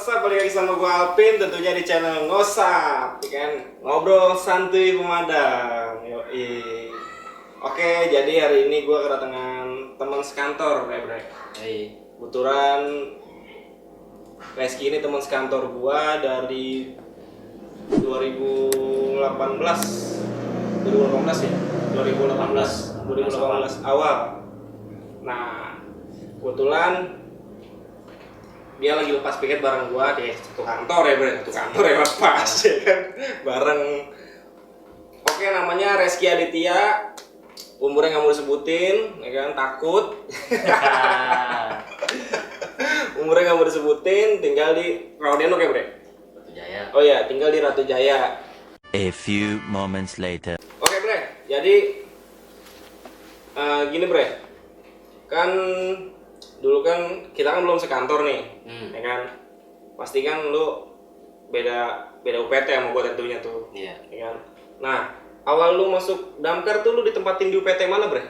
what's up? Balik lagi sama gue Alpin, tentunya di channel Ngosap, ya kan? Ngobrol santuy pemadam. Yoi. Oke, jadi hari ini gue kedatangan teman sekantor, Bre. Kebetulan Reski ini teman sekantor gue dari 2018 ya? 2018 awal. Nah, kebetulan dia lagi lepas piket bareng gua di satu kantor ya, satu kantor ya lepas ya kan, bareng. Oke, namanya Reski Aditya, umurnya nggak mau disebutin, ya kan, takut. Umurnya nggak mau disebutin, tinggal di Rawadenok ya, Bre? Ratu Jaya. Oh ya, tinggal di Ratu Jaya. A few moments later. Oke, Bre, jadi gini, Bre, kan dulu kan kita kan belum sekantor nih, ya kan? Pasti kan lu beda UPT sama gua tentunya tuh, Iya. ya kan? Nah, awal lu masuk Damkar tuh lu ditempatin di UPT mana, Bre?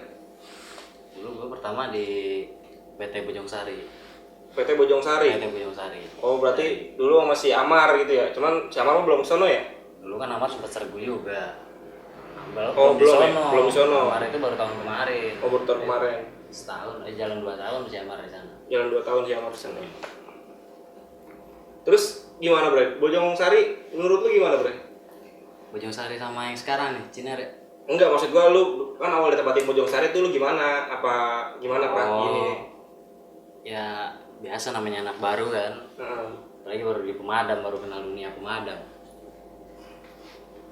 Dulu gua pertama di PT Bojongsari. PT Bojongsari. PT Bojongsari. Oh, berarti dulu masih Amar gitu ya? Cuman si Amar belum sono ya? Dulu kan Amar sempat sergu juga. Oh, belum ya? Belum di sono. Amar itu baru tahun kemarin. Oh, baru tahun kemarin. Setahun, jalan 2 tahun si Amar di sana. Jalan 2 tahun si Amar di sana. Terus gimana, Bre? Bojongsari menurut lu gimana, Bre? Bojongsari sama yang sekarang nih, Cinere. Enggak, maksud gua lu kan awal ditempatin Bojongsari tuh lu gimana? Apa gimana, Pak? Ini. Ya biasa namanya anak baru kan. Apalagi baru di pemadam, baru kenal dunia pemadam.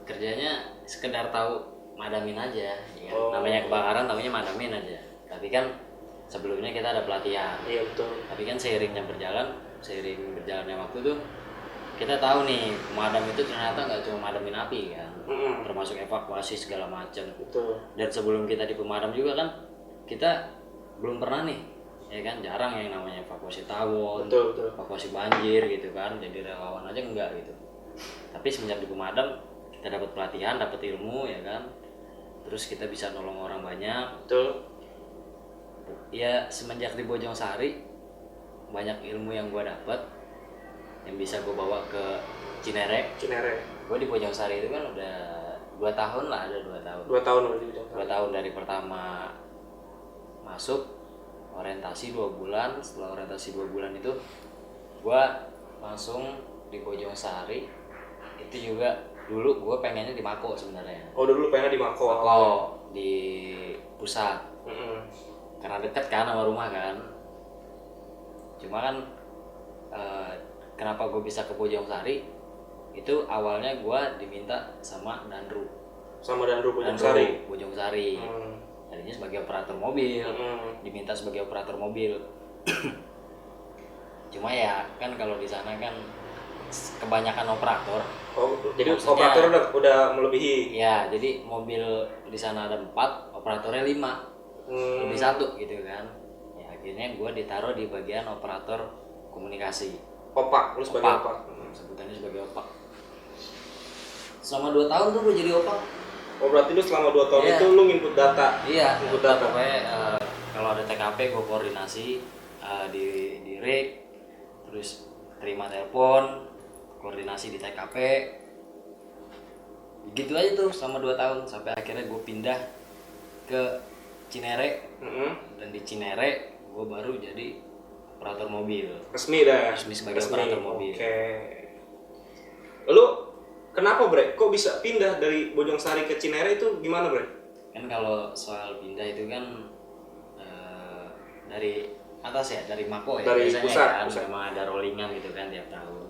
Kerjanya sekedar tahu madamin aja, ya kan? Namanya kebakaran, tahunya madamin aja. Tapi kan sebelumnya kita ada pelatihan. Iya, betul. Tapi kan seiring berjalannya waktu tuh kita tahu nih pemadam itu ternyata nggak cuma madamin api kan, termasuk evakuasi segala macam. Betul. Dan sebelum kita di pemadam juga kan kita belum pernah nih, ya kan, jarang yang namanya evakuasi tawon, Betul. evakuasi banjir gitu kan, jadi relawan aja enggak gitu. Tapi semenjak di pemadam kita dapat pelatihan, dapat ilmu, ya kan, terus kita bisa nolong orang banyak. Betul. Ya semenjak di Bojongsari banyak ilmu yang gue dapat yang bisa gue bawa ke Cinere. Gue di Bojongsari itu kan udah 2 tahun lah, ada 2 tahun. 2 tahun berarti udah. 2 tahun dari pertama masuk orientasi 2 bulan. Setelah orientasi 2 bulan itu gue langsung di Bojongsari. Itu juga dulu gue pengennya di Mako sebenarnya. Oh, dulu pengen di Mako. Di pusat. Karena dekat kan sama rumah kan. Cuma kan kenapa gue bisa ke Bojongsari, itu awalnya gue diminta sama Danru Bojongsari. Tadinya sebagai operator mobil, diminta sebagai operator mobil. Cuma ya kan kalau di sana kan kebanyakan operator. Oh, jadi operator udah melebihi. Ya, jadi mobil di sana ada 4, operatornya 5. Lebih 1 gitu kan. Ya akhirnya gue ditaruh di bagian operator komunikasi. Opak, lu sebagai opak. Sebutannya sebagai opak. Selama 2 tahun tuh gue jadi opak. Oh, berarti lu selama 2 tahun itu lu nginput data. Iya, input data. Pokoknya kalau ada TKP gue koordinasi di rig, terus terima telepon, koordinasi di TKP. Gitu aja tuh selama 2 tahun sampai akhirnya gue pindah ke Cinere. Dan di Cinere gue baru jadi operator mobil. Resmi sebagai operator mobil. Oke. Lalu kenapa, Bre? Kok bisa pindah dari Bojongsari ke Cinere itu gimana, Bre? Kan kalau soal pindah itu kan dari atas ya, dari Mako ya, dari biasanya pusat. memang ada rollingan gitu kan tiap tahun.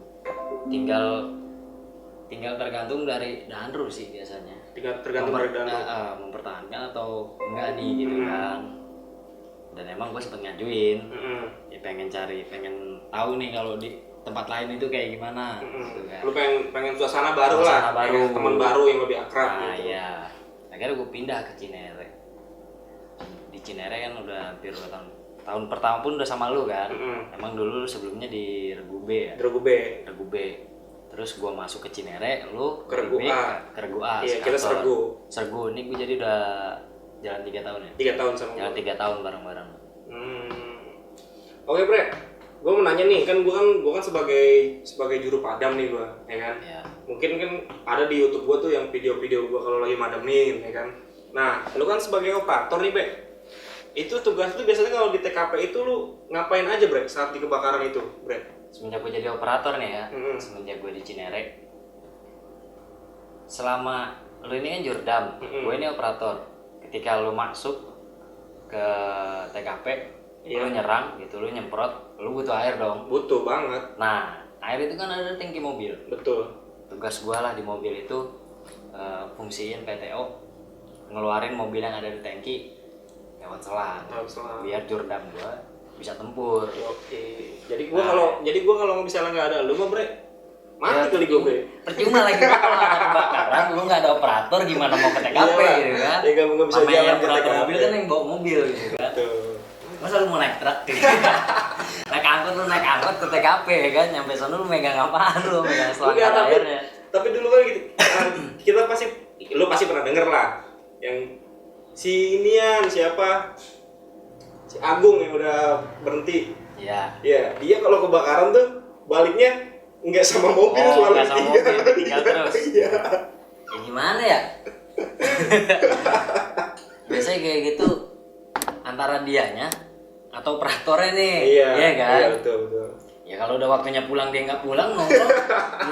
Tinggal tergantung dari Danru sih biasanya. Tergantung dari Danru. Mempertahankan atau enggak nih gitu kan. Dan emang gue sempet ngajuin, ya pengen tahu nih kalau di tempat lain itu kayak gimana, gitu kan. Lu pengen suasana baru lah, pengen teman baru yang lebih akrab gitu. Iya. Akhirnya gue pindah ke Cinere. Di Cinere kan udah hampir 2 tahun. Tahun pertama pun udah sama lu kan. Emang dulu sebelumnya di Regube ya. Regube. Terus gue masuk ke Cinere, lu ke Regu A. Iya, kita Sergu. Ini gue jadi udah jalan 3 tahun ya. 3 tahun sama jalan 3 tahun bareng-bareng. Oke, Bre. gue mau nanya nih, kan gue kan sebagai juru padam nih gue, ya kan. Ya. Mungkin kan ada di YouTube gue tuh yang video-video gue kalau lagi madamin, ya kan. Nah, lu kan sebagai operator nih, Bre. Itu tugas lu biasanya kalau di TKP itu lu ngapain aja, Bre, saat di kebakaran itu, Bre? Semenjak gue jadi operator nih ya, semenjak gue di Cinere, selama lu ini kan jurdam, gue ini operator. Ketika lu masuk ke TKP, lu nyerang gitu, lu nyemprot, lu butuh air dong. Butuh banget. Nah, air itu kan ada tangki mobil. Betul. Tugas gue lah di mobil itu fungsiin PTO, ngeluarin mobil yang ada di tangki lewat selang, biar jurdam gue bisa tempur. Oke. Jadi gua kalau misalnya nggak ada lu mah, Bre, mati Ya, kali gue, Bre. Percuma lagi kalau ada kebakaran, lu nggak ada operator gimana mau ke TKP gitu kan? Ya nggak bisa Namanya jalan yang ke operator TKP. mobil kan yang bawa mobil gitu kan? Betul. Masa lu mau naik truk gitu? naik angkot ke TKP ya kan? Nyampe sana lu megang apaan, lu megang selang Enggak, airnya. tapi dulu kan gitu, kita lu pasti pernah denger lah yang si inian siapa, si Agung yang udah berhenti. Iya. Ya, dia kalau kebakaran tuh baliknya nggak sama mobil, Oh, selalu nggak sama mobil, tinggal terus. Iya. Ya gimana ya? Biasanya kayak gitu antara dianya atau operatornya nih. Iya kan? Iya, betul. Ya kalau udah waktunya pulang dia nggak pulang nongkrong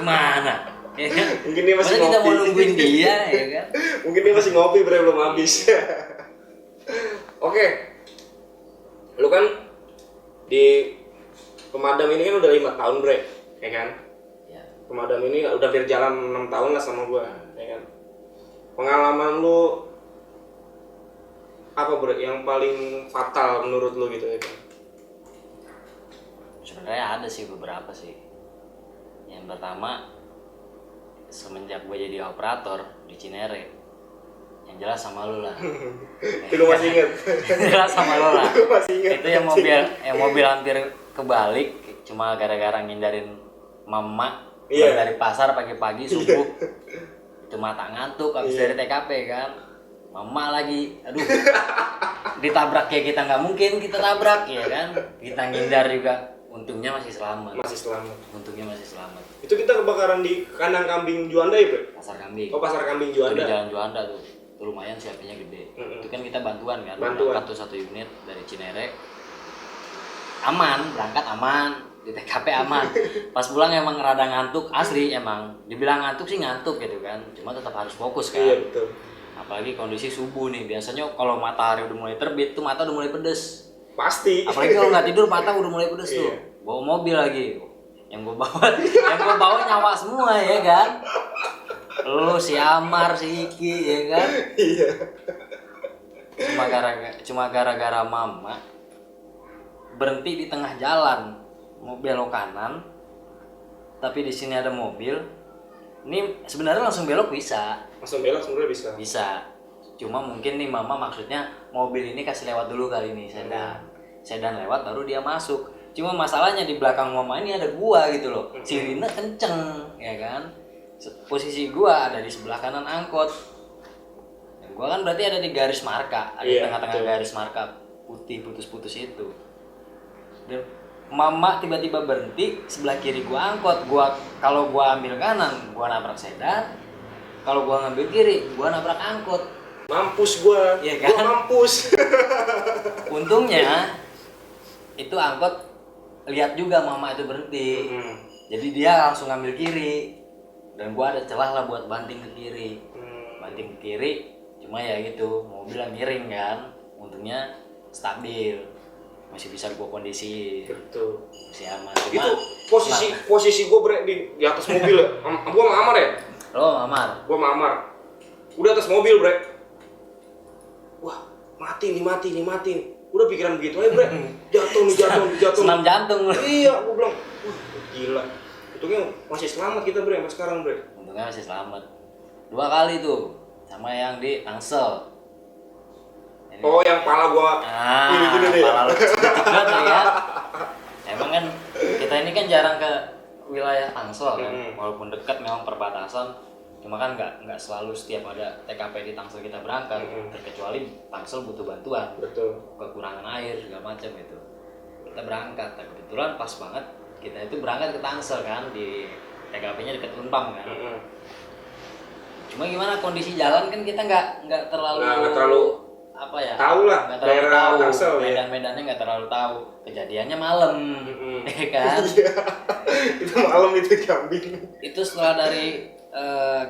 gimana? Ya kan? Mungkin dia masih Masa kita mau ngopi. nungguin dia ya kan? Mungkin dia masih ngopi, Bre, belum habis. Oke. Lu kan di pemadam ini kan udah 5 tahun, Bre, ya kan? Ya. Pemadam ini udah hampir jalan 6 tahun lah sama gua, ya kan? Pengalaman lu apa, Bre, yang paling fatal menurut lu gitu ya kan? Sebenarnya ada sih beberapa sih. Yang pertama, semenjak gue jadi operator di Cinere, yang jelas sama lu lah. Itu lu masih inget? Jelas sama lu lah. Lu masih inget? Itu yang mobil hampir kebalik cuma gara-gara ngindarin mama Iya. dari pasar pagi-pagi subuh. Cuma tak ngantuk habis dari TKP kan. Mama lagi, aduh. Ditabrak kayak kita nggak mungkin kita tabrak ya kan. Kita ngindar juga. Untungnya masih selamat. Masih selamat. Untungnya masih selamat. Itu kita kebakaran di kandang kambing Juanda ya, Bre? Pasar kambing. Oh, pasar kambing Itu di Juanda. Jalan Juanda tuh. Itu lumayan siapnya gede. Itu kan kita bantuan kan. Bantuan. Berangkat tuh 1 unit dari Cinere. Berangkat aman, di TKP aman. Pas pulang emang rada ngantuk, asli emang. Dibilang ngantuk sih ngantuk gitu kan. Cuma tetap harus fokus kan. Iya, betul. Apalagi kondisi subuh nih. Biasanya kalau matahari udah mulai terbit tuh mata udah mulai pedes. Pasti. Apalagi kalau nggak tidur mata udah mulai pedes tuh. Iya. Bawa mobil lagi. Yang gue bawa nyawa semua ya kan. Lu si Amar, si Iki ya kan. Iya. Cuma gara-gara mama berhenti di tengah jalan mau belok kanan, tapi di sini ada mobil. Ini sebenarnya langsung belok bisa. Langsung belok sebenarnya bisa. Bisa. Cuma mungkin nih mama maksudnya mobil ini kasih lewat dulu kali ini sedan lewat baru dia masuk. Cuma masalahnya di belakang mama ini ada gua gitu loh. Sirine kenceng ya kan. Posisi gua ada di sebelah kanan angkot. Dan gua kan berarti ada di garis marka, ada di Iya, tengah-tengah betul. garis marka putih putus-putus itu. Dan mama tiba-tiba berhenti sebelah kiri gua angkot. Kalau gua ambil kanan, gua nabrak sedan. Kalau gua ngambil kiri, gua nabrak angkot. Mampus gua. Iya kan? Gua mampus. Untungnya itu angkot lihat juga mama itu berhenti. Jadi dia langsung ngambil kiri. Dan gua ada celah lah buat banting ke kiri. Banting ke kiri, cuma ya gitu, mobilnya miring kan. Untungnya stabil. Masih bisa gua kondisi. Betul. Masih aman. Itu posisi gua, Bre, di atas mobil ya. Gua sama Amar ya? Lo Mamar. Gua sama Amar. Udah atas mobil, Bre. Wah, mati nih. Udah pikiran begitu aja, Bre. Jatuh. Senam jantung. Iya, gua bilang, wah, gila. Untungnya masih selamat kita, Bre, sampai sekarang, Bre. Untungnya masih selamat. 2 kali tuh, sama yang di Tangsel. Oh, yang pala gua gini nih. Pala lu sedikit banget ya. Emang kan kita ini kan jarang ke wilayah Tangsel kan, walaupun dekat memang perbatasan. Cuma kan nggak selalu setiap ada TKP di Tangsel kita berangkat, terkecuali Tangsel butuh bantuan. Betul. Kekurangan air segala macam itu. kita berangkat. Nah, kebetulan pas banget kita itu berangkat ke Tangsel kan, di TKP-nya dekat Unpam kan. Cuma gimana kondisi jalan kan kita nggak terlalu apa ya? Tahu lah nggak terlalu daerah tahu Tangsel ya. medan-medannya nggak terlalu tahu. Kejadiannya malam, ya kan? Itu malam itu kambing. Itu setelah dari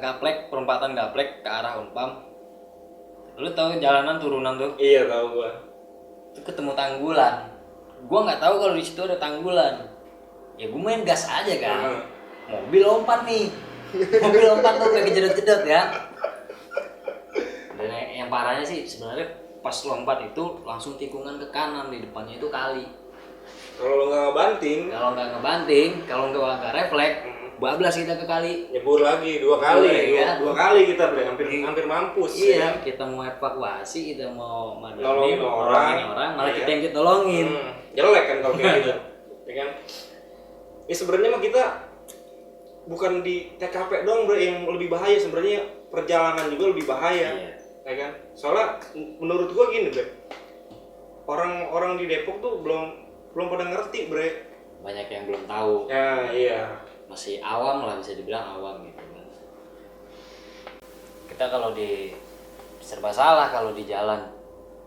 Gaplek, perempatan Gaplek ke arah Unpam. Lu tahu jalanan turunan tuh? Iya tahu gua. Itu ketemu tanggulan. Gua nggak tahu kalau di situ ada tanggulan. Ya gua main gas aja kan. Mobil lompat nih. Mobil lompat tuh kayak kejedot-jedot ya. Dan yang parahnya sih sebenarnya pas lompat itu langsung tikungan ke kanan, di depannya itu kali. Kalau lo nggak ngebanting, Kalau nggak refleks, bablas kita ke kali. nyebur lagi 2 kali. Iya, Dua kali kita hampir mampus. Iya, ya. kita mau evakuasi, kita mau Nolongin orang, malah iya. kita yang ditolongin. Jelek kan kalau kayak gitu. Ya kan? Ini sebenarnya mah kita bukan di TKP dong bro yang lebih bahaya, sebenarnya perjalanan juga lebih bahaya. Iya. Ya kan? Soalnya menurut gua gini bre, orang-orang di Depok tuh belum pada ngerti bre. Banyak yang belum tahu. Ya iya. Masih awam lah, bisa dibilang awam gitu kan. Kita kalau di serba salah kalau di jalan,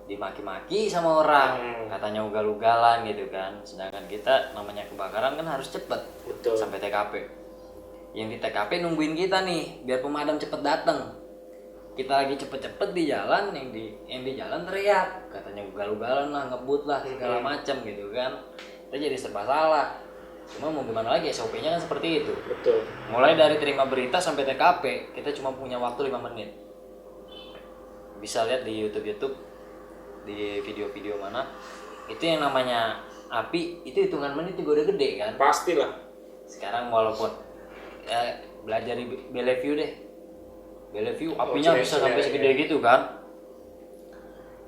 dimaki-maki sama orang, katanya ugal-ugalan gitu kan. Sedangkan kita namanya kebakaran kan harus cepet. Betul. Sampai TKP. Yang di TKP nungguin kita nih biar pemadam cepet datang. Kita lagi cepet-cepet di jalan, yang di jalan teriak, katanya ugal-ugalan lah, ngebut lah, segala macam gitu kan. Kita jadi serba salah. Cuma mau gimana lagi, SOP-nya kan seperti itu. Betul. Mulai dari terima berita sampai TKP, kita cuma punya waktu 5 menit. Bisa lihat di YouTube, di video-video mana. Itu yang namanya api, itu hitungan menit juga udah gede kan. Pastilah. Sekarang walaupun belajar di Bellevue deh. Bellevue apinya bisa sampai segede gitu kan.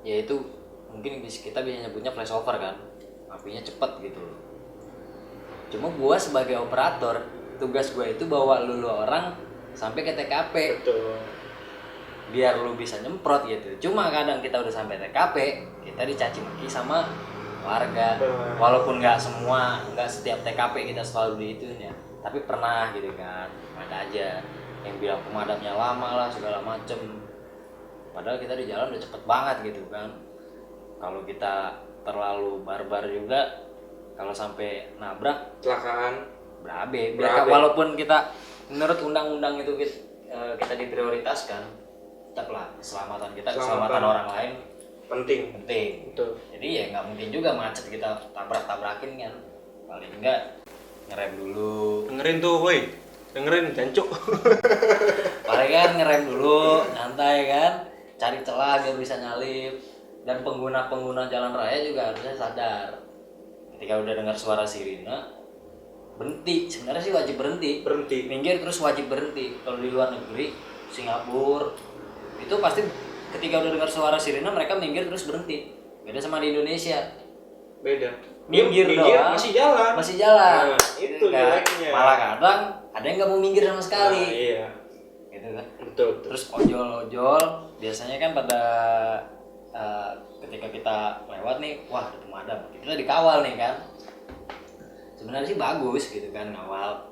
Ya itu mungkin kita bisa nyebutnya flashover kan. Apinya cepet gitu. Cuma gua sebagai operator, tugas gua itu bawa lu orang sampai ke TKP. Betul. Biar lu bisa nyemprot gitu. Cuma kadang kita udah sampai TKP, kita dicaci maki sama warga. Walaupun nggak setiap TKP kita selalu diituin ya. Tapi pernah gitu kan, ada aja yang bilang pemadamnya lama lah segala macem. Padahal kita di jalan udah cepet banget gitu kan. Kalau kita terlalu barbar juga, kalau sampai nabrak Kecelakaan. berabe. Walaupun kita menurut undang-undang itu kita diprioritaskan, tetaplah keselamatan kita, keselamatan orang lain Penting. Betul. Jadi ya nggak mungkin juga macet kita tabrak-tabrakin kan. Paling enggak ngerem dulu. Dengerin tuh, woi. Dengerin, jancuk. Paling kan ngerem dulu, nyantai kan, cari celah biar bisa nyalip. Dan pengguna jalan raya juga harusnya sadar. Ketika udah dengar suara sirine, berhenti. Sebenarnya sih wajib berhenti. Minggir terus wajib berhenti. Kalau di luar negeri, Singapura, itu pasti ketika udah dengar suara sirine mereka minggir terus berhenti. Beda sama di Indonesia. Beda. Minggir doang, masih jalan. Nah, itu kan. jeleknya. Malah kadang ada yang nggak mau minggir sama sekali. Iya. Gitu kan. Betul. Terus ojol biasanya kan pada ketika kita lewat nih, wah ada pemadam, kita dikawal nih kan. Sebenarnya sih bagus gitu kan ngawal,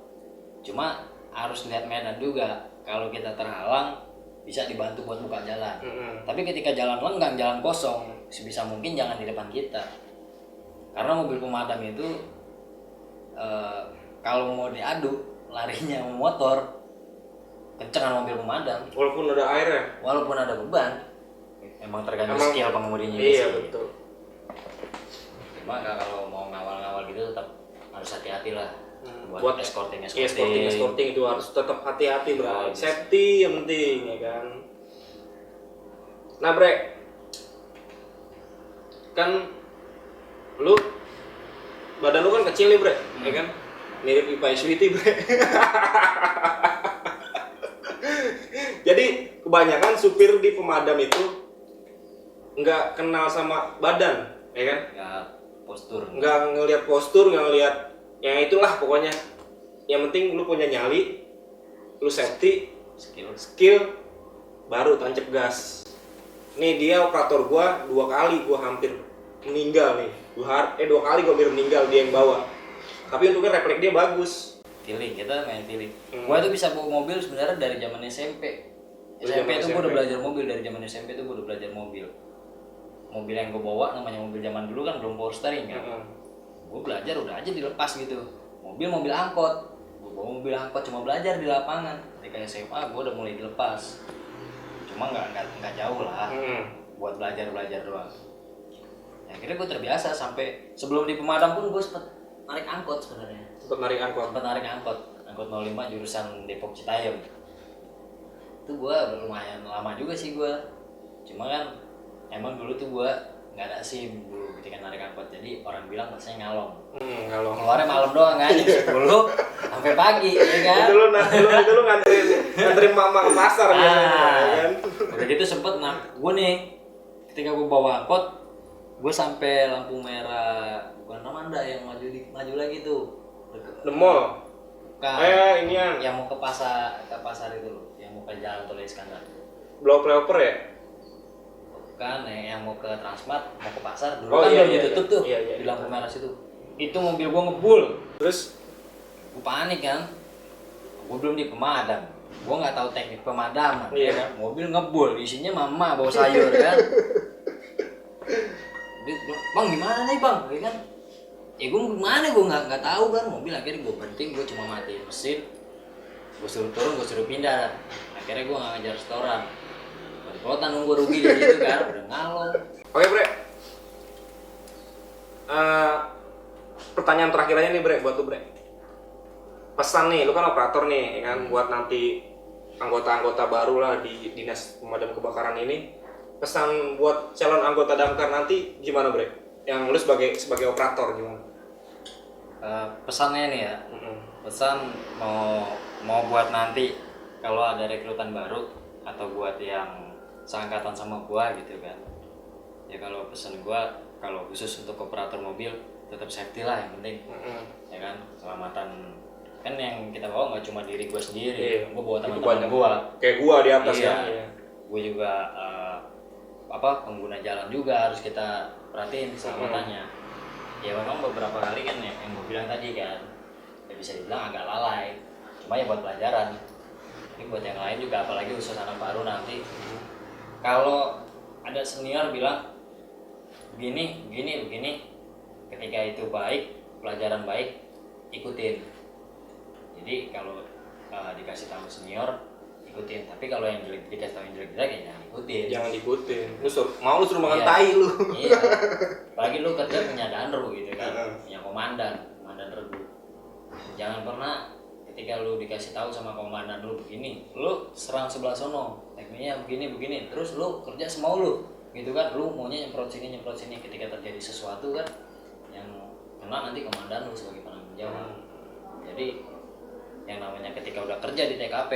cuma harus lihat medan juga. Kalau kita terhalang bisa dibantu buat buka jalan. Tapi ketika jalan lenggang, jalan kosong, sebisa mungkin jangan di depan kita, karena mobil pemadam itu kalau mau diadu larinya sama motor kencengan mobil pemadam, Walaupun ada air ya. walaupun ada beban. Emang tergantung skill pengemudinya Iya sih. betul. Cuma kalau mau ngawal-ngawal gitu tetap harus hati-hati lah. Buat escorting itu harus tetap hati-hati bro. Harus. Safety yang penting ya kan. Nah bre, kan lu badan lu kan kecil nih bre, ya kan? Mirip Ipa Sweety bre. Jadi kebanyakan supir di pemadam itu nggak kenal sama badan, ya kan? nggak postur. Nggak ngelihat postur, nggak ngelihat yang itulah pokoknya. Yang penting lu punya nyali, lu safety, skill, baru tancap gas. Nih dia operator gua 2 kali gua hampir meninggal nih. 2 kali gue hampir meninggal, dia yang bawa. Tapi untungnya refleks dia bagus. Feeling, kita main feeling. Hmm. Gua tuh bisa bawa mobil sebenarnya dari zaman SMP. SMP tuh gua udah belajar mobil, dari zaman SMP tuh gua udah belajar mobil. Mobil yang gua bawa namanya mobil zaman dulu kan belum power steering kan. Gua belajar udah aja dilepas gitu. Mobil angkot. Gua bawa mobil angkot cuma belajar di lapangan. Ketika SMA gua udah mulai dilepas. Cuma nggak jauh lah. Buat belajar doang. Ya, akhirnya gua terbiasa sampai sebelum di pemadam pun gua sempet narik angkot sebenarnya. Sempat narik angkot. Angkot 05 jurusan Depok Citayam. Itu gua lumayan lama juga sih gua. Cuma kan emang dulu tuh gua nggak ada SIM dulu ketika narik angkot. Jadi orang bilang bahasanya ngalong. Ngalong. Keluarnya malam doang kan, jam 10 sampai pagi ya kan. Itu lu nganterin mama ke pasar biasanya ya kan. Udah gitu sempet gua nih ketika gua bawa angkot, gua sampai lampu merah bukan Namanda yang maju lagi tuh. The Mall. Bukan. Ini yang mau ke pasar itu loh, yang mau ke Jalan Tol Iskandar. Blok Flyover ya? Bukan, yang mau ke Transmart, mau ke pasar dulu Oh, kan iya, belum iya, ditutup iya. tuh Iya, iya. di lampu merah situ. Itu mobil gua ngebul, Terus gua panik kan, gua belum di pemadam, gua nggak tahu teknik pemadaman, Iya. ya kan? Mobil ngebul, isinya mama bawa sayur kan. Dia bilang, "Bang gimana nih bang?" Ya kan? Ya gue gimana, gue nggak tahu kan. Mobil akhirnya gue berhenti, gue cuma matiin mesin, gue suruh turun, gue suruh pindah. Akhirnya gue nggak ngejar setoran, balik nunggu rugi di situ kan, udah ngalong. Oke Bre, pertanyaan terakhir aja nih Bre, buat lu Bre. Pesan nih, lu kan operator nih, ya kan, buat nanti anggota-anggota baru lah di dinas pemadam kebakaran ini. Pesan buat calon anggota damkar nanti gimana Bre? Yang lu sebagai operator gimana? Pesannya nih ya, pesan mau buat nanti kalau ada rekrutan baru atau buat yang seangkatan sama gua gitu kan. Ya kalau pesan gua, kalau khusus untuk operator mobil tetap safety lah yang penting. Ya kan, keselamatan kan yang kita bawa nggak cuma diri gua sendiri, gua bawa teman-teman gua. Kayak gua di atas iya, ya. Gua juga pengguna jalan juga harus kita perhatiin keselamatannya. Ya memang beberapa kali kan yang gue bilang tadi kan, ya bisa dibilang agak lalai, cuma ya buat pelajaran. Tapi buat yang lain juga, apalagi khusus anak baru nanti, kalau ada senior bilang begini, ketika itu baik, pelajaran baik, ikutin. Jadi kalau dikasih tahu senior, ikutin. Tapi kalau yang jelek dikasih tahu yang jelek ya jangan ikutin. Lu suruh makan tai lu. Iya. Apalagi lu kerja punya danru gitu kan, punya komandan regu. Jangan pernah ketika lu dikasih tahu sama komandan lu begini, lu serang sebelah sono, tekniknya begini, terus lu kerja semau lu, gitu kan? Lu maunya nyemprot sini. Ketika terjadi sesuatu kan, yang kena nanti komandan lu sebagai penanggung jawab. Jadi yang namanya ketika udah kerja di TKP,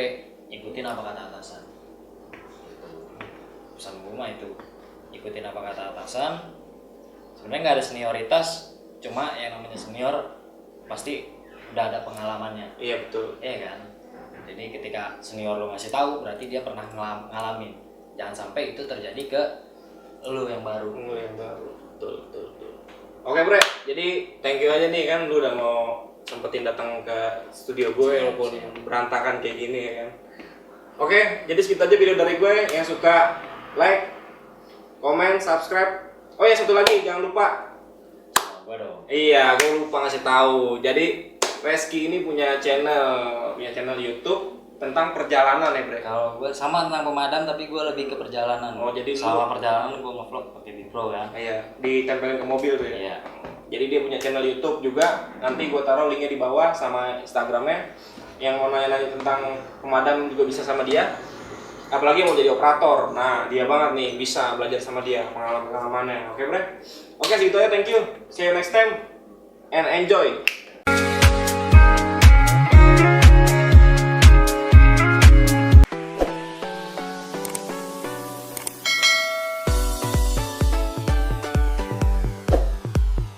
ikutin apa kata atasan. Pesan gue mah itu, ikutin apa kata atasan. Sebenarnya nggak ada senioritas, cuma yang namanya senior pasti udah ada pengalamannya. Iya betul. Iya kan. Jadi ketika senior lo ngasih tahu, berarti dia pernah ngalamin. Jangan sampai itu terjadi ke lo yang baru. Betul. Oke Bre, jadi thank you aja nih kan, lu udah mau sempetin datang ke studio gue walaupun berantakan kayak gini ya kan. Oke, jadi segitu aja video dari gue. Yang suka like, komen, subscribe. Oh ya satu lagi jangan lupa. Gua dong. Iya, gue lupa ngasih tahu. Jadi Reski ini punya channel YouTube tentang perjalanan ya Bre. Kalau gue sama tentang pemadam tapi gue lebih ke perjalanan. Oh, jadi sama perjalanan gue ngevlog pakai GoPro kan. Iya, ditempelin ke mobil tuh ya. Iya. Jadi dia punya channel YouTube juga. Nanti gue taruh linknya di bawah sama Instagramnya. Yang mau nanya-nanya tentang pemadam juga bisa sama dia. Apalagi yang mau jadi operator. Nah, dia banget nih bisa belajar sama dia pengalaman-pengalamannya. Oke, Bre? Oke, segitu aja. Thank you. See you next time and enjoy.